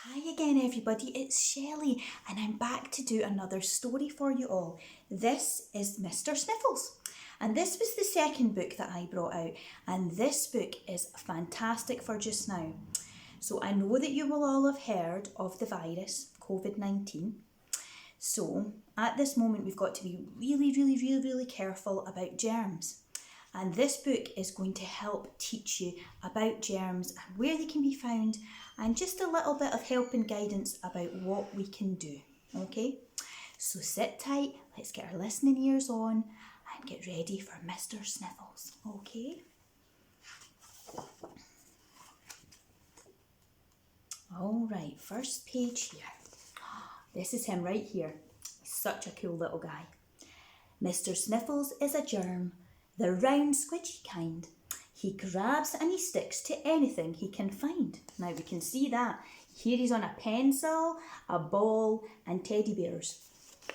Hi again everybody, it's Shelley and I'm back to do another story for you all. This is Mr. Sniffles and this was the second book that I brought out, and this book is fantastic for just now. So I know that you will all have heard of the virus, COVID-19. So at this moment we've got to be really careful about germs. And this book is going to help teach you about germs and where they can be found, and just a little bit of help and guidance about what we can do. Okay, so sit tight, let's get our listening ears on and get ready for Mr. Sniffles. Okay. All right, first page here. This is him right here. He's such a cool little guy. Mr. Sniffles is a germ, the round squidgy kind. He grabs and he sticks to anything he can find. Now we can see that. Here he's on a pencil, a ball and teddy bears.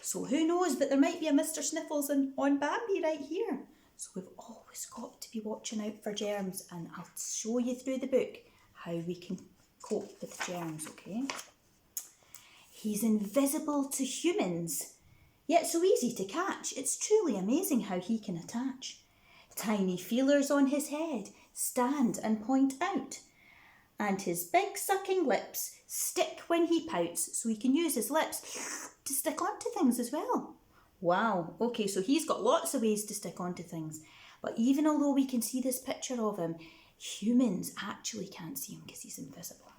So who knows, but there might be a Mr. Sniffles on Bambi right here. So we've always got to be watching out for germs, and I'll show you through the book how we can cope with germs, okay? He's invisible to humans, yet so easy to catch. It's truly amazing how he can attach. Tiny feelers on his head stand and point out, and his big sucking lips stick when he pouts, so he can use his lips to stick onto things as well. Wow, okay, so he's got lots of ways to stick onto things, but even although we can see this picture of him, humans actually can't see him because he's invisible.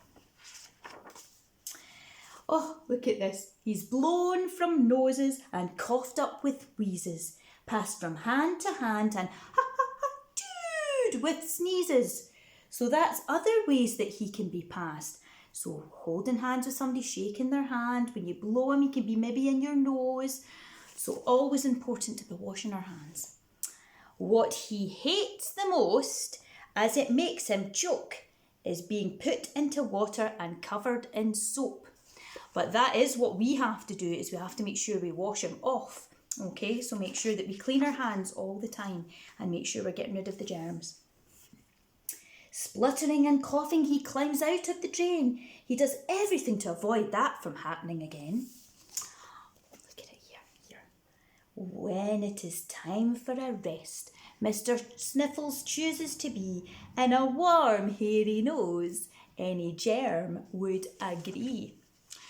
Oh, look at this. He's blown from noses and coughed up with wheezes, passed from hand to hand and ha-ha-ha-dude with sneezes. So that's other ways that he can be passed. So holding hands with somebody, shaking their hand. When you blow him, he can be maybe in your nose. So always important to be washing our hands. What he hates the most, as it makes him choke, is being put into water and covered in soap. But that is what we have to do, is we have to make sure we wash him off. Okay, so make sure that we clean our hands all the time and make sure we're getting rid of the germs. Spluttering and coughing, he climbs out of the drain. He does everything to avoid that from happening again. Look at it here. When it is time for a rest, Mr. Sniffles chooses to be in a warm, hairy nose. Any germ would agree.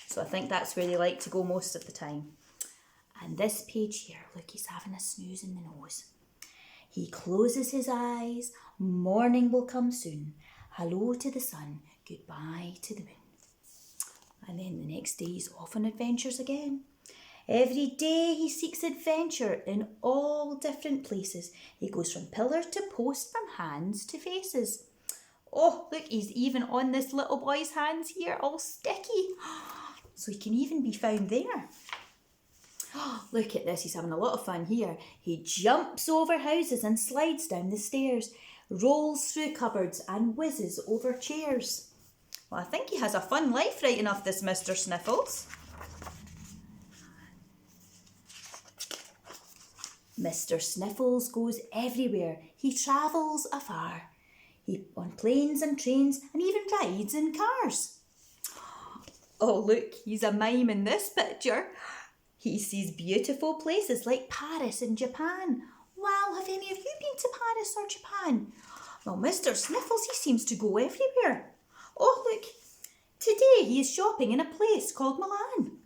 So I think that's where they like to go most of the time. And this page here, look, he's having a snooze in the nose. He closes his eyes. Morning will come soon. Hello to the sun. Goodbye to the moon. And then the next day he's off on adventures again. Every day he seeks adventure in all different places. He goes from pillar to post, from hands to faces. Oh, look, he's even on this little boy's hands here, all sticky. So he can even be found there. Oh, look at this, he's having a lot of fun here. He jumps over houses and slides down the stairs, rolls through cupboards and whizzes over chairs. Well, I think he has a fun life right enough, this Mr. Sniffles. Mr. Sniffles goes everywhere. He travels afar. He on planes and trains and even rides in cars. Oh, look, he's a mime in this picture. He sees beautiful places like Paris and Japan. Wow, have any of you been to Paris or Japan? Well, Mr. Sniffles, he seems to go everywhere. Oh, look, today he is shopping in a place called Milan.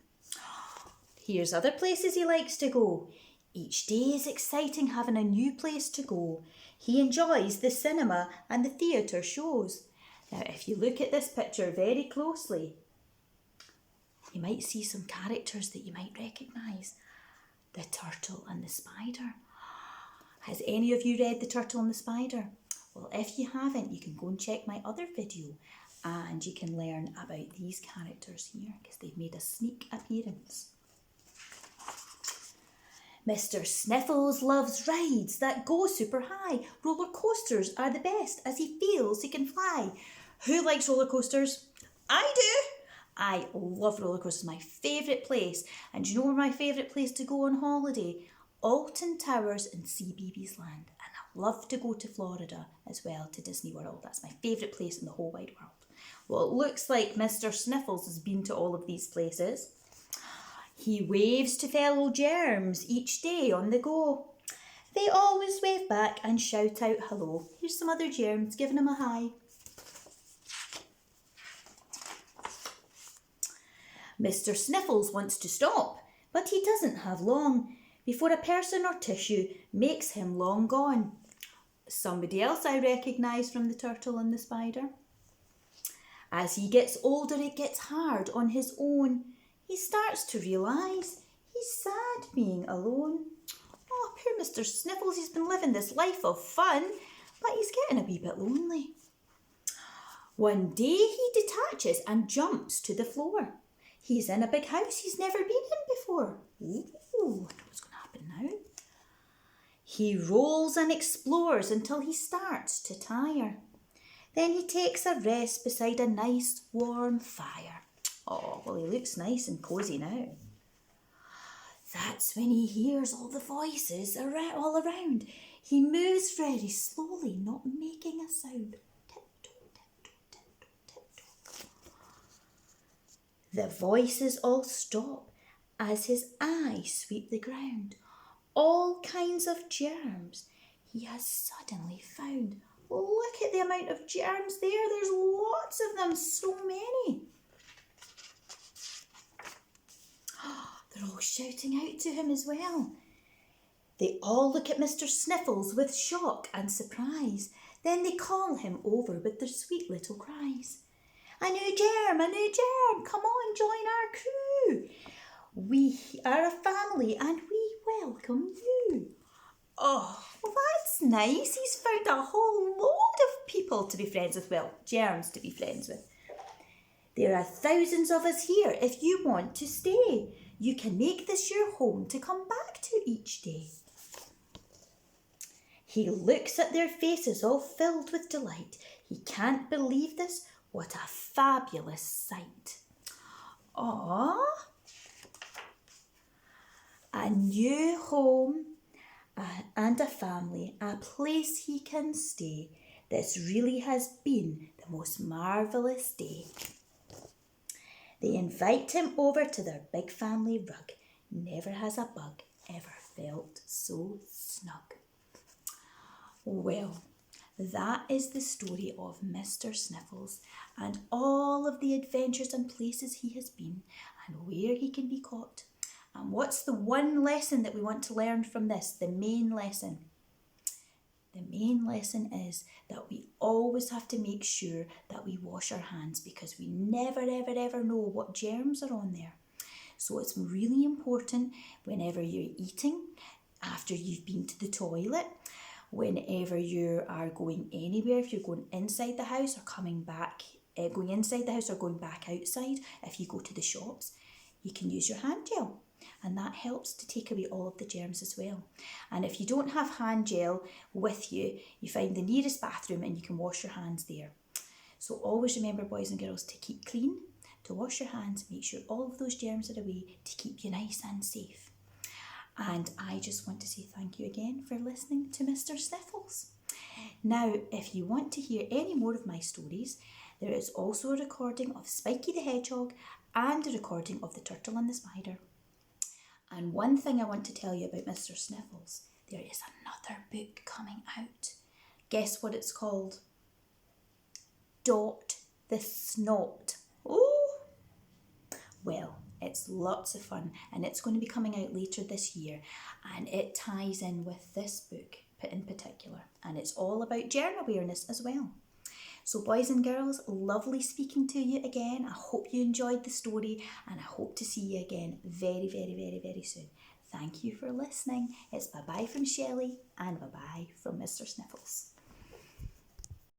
Here's other places he likes to go. Each day is exciting, having a new place to go. He enjoys the cinema and the theatre shows. Now, if you look at this picture very closely, you might see some characters that you might recognise. The turtle and the spider. Has any of you read The Turtle and the Spider? Well, if you haven't, you can go and check my other video and you can learn about these characters here because they've made a sneak appearance. Mr. Sniffles loves rides that go super high. Roller coasters are the best as he feels he can fly. Who likes roller coasters? I do. I love roller coasters, my favourite place. And do you know where my favourite place to go on holiday? Alton Towers in CBeebies Land. And I love to go to Florida as well, to Disney World. That's my favourite place in the whole wide world. Well, it looks like Mr. Sniffles has been to all of these places. He waves to fellow germs each day on the go. They always wave back and shout out hello. Here's some other germs giving him a hi. Mr. Sniffles wants to stop, but he doesn't have long before a person or tissue makes him long gone. Somebody else I recognise from the turtle and the spider. As he gets older, it gets hard on his own. He starts to realise he's sad being alone. Oh, poor Mr. Sniffles, he's been living this life of fun, but he's getting a wee bit lonely. One day he detaches and jumps to the floor. He's in a big house he's never been in before. Ooh, I wonder what's going to happen now. He rolls and explores until he starts to tire. Then he takes a rest beside a nice warm fire. Oh, well, he looks nice and cosy now. That's when he hears all the voices all around. He moves very slowly, not making a sound. Tiptoe, tiptoe, tiptoe, tiptoe. The voices all stop as his eyes sweep the ground. All kinds of germs he has suddenly found. Look at the amount of germs there. There's lots of them, so many. They're all shouting out to him as well. They all look at Mr. Sniffles with shock and surprise. Then they call him over with their sweet little cries. A new germ, come on, join our crew. We are a family and we welcome you. Oh, well, that's nice. He's found a whole load of people to be friends with. Well, germs to be friends with. There are thousands of us here if you want to stay. You can make this your home to come back to each day. He looks at their faces all filled with delight. He can't believe this. What a fabulous sight. Aww. A new home and a family, a place he can stay. This really has been the most marvellous day. They invite him over to their big family rug. Never has a bug ever felt so snug. Well, that is the story of Mr. Sniffles and all of the adventures and places he has been and where he can be caught. And what's the one lesson that we want to learn from this? The main lesson. The main lesson is that we always have to make sure that we wash our hands because we never, ever, ever know what germs are on there. So it's really important whenever you're eating, after you've been to the toilet, whenever you are going anywhere, if you're going inside the house or coming back, going inside the house or going back outside, if you go to the shops, you can use your hand gel. And that helps to take away all of the germs as well. And if you don't have hand gel with you, you find the nearest bathroom and you can wash your hands there. So always remember, boys and girls, to keep clean, to wash your hands, make sure all of those germs are away to keep you nice and safe. And I just want to say thank you again for listening to Mr. Sniffles. Now, if you want to hear any more of my stories, there is also a recording of Spiky the Hedgehog and a recording of the Turtle and the Spider. And one thing I want to tell you about Mr. Sniffles, there is another book coming out. Guess what it's called? Dot the Snot. Oh! Well, it's lots of fun and it's going to be coming out later this year and it ties in with this book in particular and it's all about germ awareness as well. So boys and girls, lovely speaking to you again. I hope you enjoyed the story and I hope to see you again very, very, very, very soon. Thank you for listening. It's bye-bye from Shelley and bye-bye from Mr. Sniffles.